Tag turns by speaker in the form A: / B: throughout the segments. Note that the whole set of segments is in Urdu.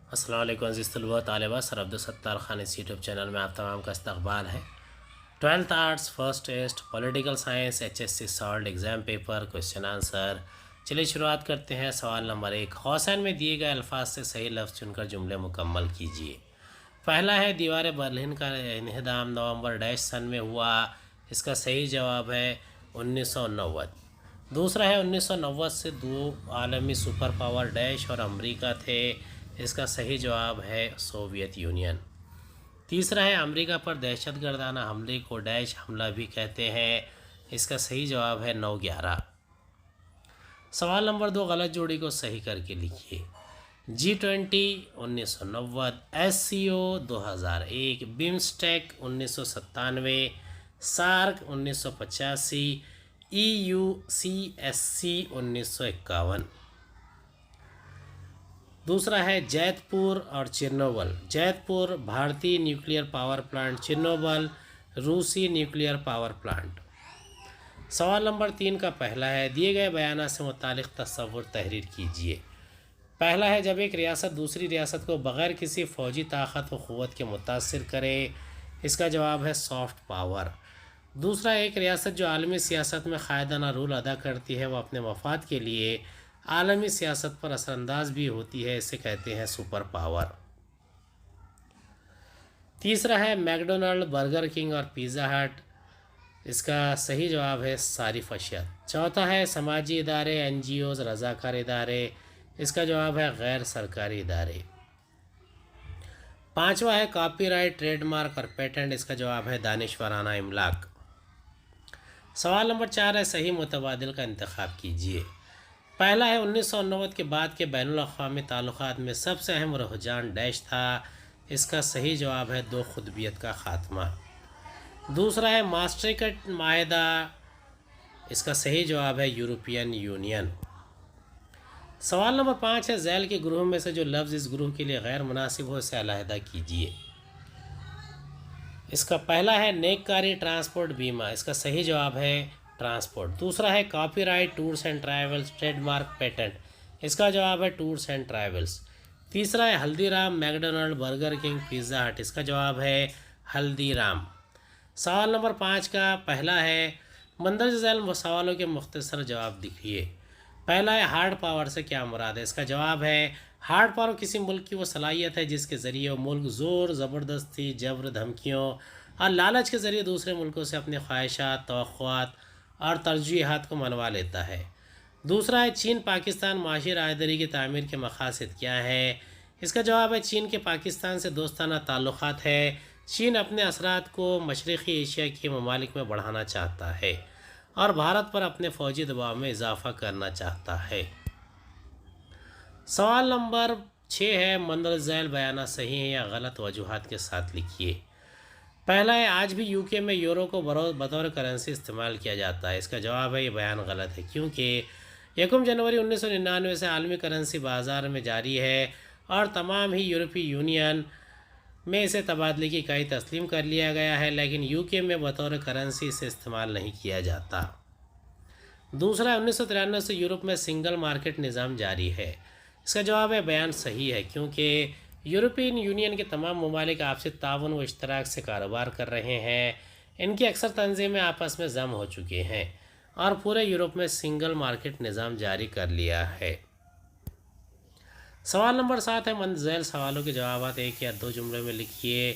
A: السلام علیکم عزیز طلباء طالبہ، سر عبدالستار خان اس یوٹیوب چینل میں آپ تمام کا استقبال ہے۔ 12th arts first test political science HSC solid exam paper question answer. چلیے شروعات کرتے ہیں۔ سوال نمبر 1، قوسین میں دیے گئے الفاظ سے صحیح لفظ چن کر جملے مکمل کیجیے۔ پہلا ہے دیوار برلن کا انہدام نومبر ڈیش سن میں ہوا، اس کا صحیح جواب ہے 1990۔ دوسرا ہے 1990 سے دو عالمی سپر پاور ڈیش اور امریکہ تھے، اس کا صحیح جواب ہے سوویت یونین۔ تیسرا ہے امریکہ پر دہشت گردانہ حملے کو ڈیش حملہ بھی کہتے ہیں، اس کا صحیح جواب ہے 9/11۔ سوال نمبر 2، غلط جوڑی کو صحیح کر کے لکھیے۔ G20 1990، SCO 2001، BIMSTEC 1997، SAARC 1985، EUCSC 1951۔ دوسرا ہے جیت پور اور چرنوبل۔ جیت پور بھارتی نیوکلیئر پاور پلانٹ، چرنوبل روسی نیوکلیئر پاور پلانٹ۔ سوال نمبر 3 کا پہلا ہے، دیے گئے بیانات سے متعلق تصور تحریر کیجیے۔ پہلا ہے، جب ایک ریاست دوسری ریاست کو بغیر کسی فوجی طاقت و قوت کے متاثر کرے، اس کا جواب ہے سافٹ پاور۔ دوسرا، ایک ریاست جو عالمی سیاست میں قائدانہ رول ادا کرتی ہے، وہ اپنے مفاد کے لیے عالمی سیاست پر اثر انداز بھی ہوتی ہے، اسے کہتے ہیں سپر پاور۔ تیسرا ہے میکڈونلڈ، برگر کنگ اور پیزا ہٹ، اس کا صحیح جواب ہے صارف اشیاء۔ چوتھا ہے سماجی ادارے، NGOs، رضاکار ادارے، اس کا جواب ہے غیر سرکاری ادارے۔ پانچواں ہے کاپی رائٹ، ٹریڈ مارک اور پیٹنٹ، اس کا جواب ہے دانشورانہ املاک۔ سوال نمبر 4 ہے، صحیح متبادل کا انتخاب کیجیے۔ پہلا ہے 1990 کے بعد کے بین الاقوامی تعلقات میں سب سے اہم رجحان ڈیش تھا، اس کا صحیح جواب ہے دو قطبیت کا خاتمہ۔ دوسرا ہے ماسٹریکٹ معاہدہ، اس کا صحیح جواب ہے یورپین یونین۔ سوال نمبر 5 ہے، ذیل کے گروہ میں سے جو لفظ اس گروہ کے لیے غیر مناسب ہو اسے علیحدہ کیجیے۔ اس کا پہلا ہے نیک کاری، ٹرانسپورٹ، بیمہ، اس کا صحیح جواب ہے ٹرانسپورٹ۔ دوسرا ہے copyright, tours and travels, trademark, patent, اس کا جواب ہے ٹورس اینڈ ٹریولز۔ تیسرا ہے Haldiram, McDonald, Burger King, Pizza Hut, اس کا جواب ہے ہلدی رام۔ سوال نمبر 5 کا پہلا ہے، مندرجہ ذیل سوالوں کے مختصر جواب لکھیے۔ پہلا ہے ہارڈ پاور سے کیا مراد ہے، اس کا جواب ہے ہارڈ پاور کسی ملک کی وہ صلاحیت ہے جس کے ذریعے وہ ملک زور، زبردستی، جبر، دھمکیوں اور لالچ کے ذریعے دوسرے ملکوں سے اپنی خواہشات، توقعات اور ترجیحات کو منوا لیتا ہے۔ دوسرا ہے چین پاکستان معاشی راہداری کی تعمیر کے مقاصد کیا ہے، اس کا جواب ہے چین کے پاکستان سے دوستانہ تعلقات ہے۔ چین اپنے اثرات کو مشرقی ایشیا کے ممالک میں بڑھانا چاہتا ہے اور بھارت پر اپنے فوجی دباؤ میں اضافہ کرنا چاہتا ہے۔ سوال نمبر 6 ہے، مندرجہ ذیل بیانات صحیح ہیں یا غلط، وجوہات کے ساتھ لکھیے۔ پہلا ہے، آج بھی UK میں یورو کو بطور کرنسی استعمال کیا جاتا ہے، اس کا جواب ہے یہ بیان غلط ہے، کیونکہ 1 جنوری 1999 سے عالمی کرنسی بازار میں جاری ہے اور تمام ہی یورپی یونین میں اسے تبادلے کی اکائی تسلیم کر لیا گیا ہے، لیکن UK میں بطور کرنسی اسے استعمال نہیں کیا جاتا۔ دوسرا، 1993 سے یورپ میں سنگل مارکیٹ نظام جاری ہے، اس کا جواب ہے بیان صحیح ہے، کیونکہ یورپین یونین کے تمام ممالک آپسی تعاون و اشتراک سے کاروبار کر رہے ہیں، ان کی اکثر تنظیمیں آپس میں ضم ہو چکی ہیں اور پورے یورپ میں سنگل مارکیٹ نظام جاری کر لیا ہے۔ سوال نمبر 7 ہے، مندرجہ ذیل سوالوں کے جوابات ایک یا دو جملے میں لکھیے۔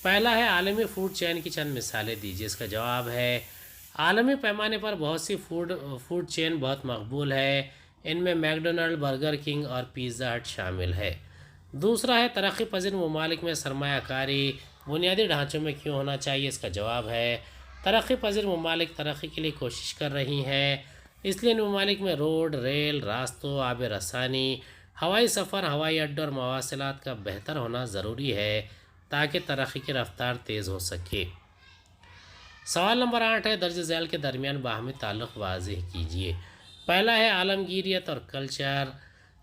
A: پہلا ہے، عالمی فوڈ چین کی چند مثالیں دیجیے، اس کا جواب ہے عالمی پیمانے پر بہت سی فوڈ چین بہت مقبول ہے، ان میں میکڈونلڈ، برگر کنگ اور پیزا ہٹ شامل ہے۔ دوسرا ہے، ترقی پذیر ممالک میں سرمایہ کاری بنیادی ڈھانچوں میں کیوں ہونا چاہیے، اس کا جواب ہے ترقی پذیر ممالک ترقی کے لیے کوشش کر رہی ہیں، اس لیے ان ممالک میں روڈ، ریل، راستوں، آب رسانی، ہوائی سفر، ہوائی اڈوں اور مواصلات کا بہتر ہونا ضروری ہے تاکہ ترقی کی رفتار تیز ہو سکے۔ سوال نمبر 8 ہے، درج ذیل کے درمیان باہمی تعلق واضح کیجیے۔ پہلا ہے عالمگیریت اور کلچر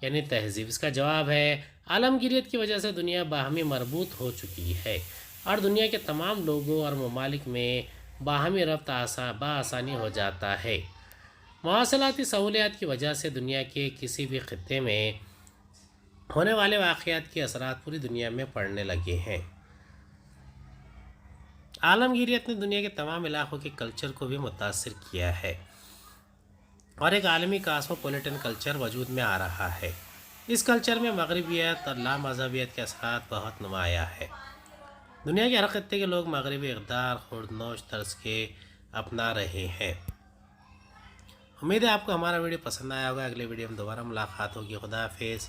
A: یعنی تہذیب، اس کا جواب ہے عالمگیریت کی وجہ سے دنیا باہمی مربوط ہو چکی ہے اور دنیا کے تمام لوگوں اور ممالک میں باہمی ربط بآسانی ہو جاتا ہے۔ مواصلاتی سہولیات کی وجہ سے دنیا کے کسی بھی خطے میں ہونے والے واقعات کے اثرات پوری دنیا میں پڑنے لگے ہیں۔ عالمگیریت نے دنیا کے تمام علاقوں کے کلچر کو بھی متاثر کیا ہے اور ایک عالمی کاسموپولیٹن کلچر وجود میں آ رہا ہے۔ اس کلچر میں مغربیت اور لامذہبیت کے اثرات بہت نمایاں ہے۔ دنیا کے ہر خطے کے لوگ مغربی اقدار خوردنوش طرز کے اپنا رہے ہیں۔ امید ہے آپ کو ہمارا ویڈیو پسند آیا ہوگا۔ اگلے ویڈیو میں دوبارہ ملاقات ہوگی۔ خدا حافظ۔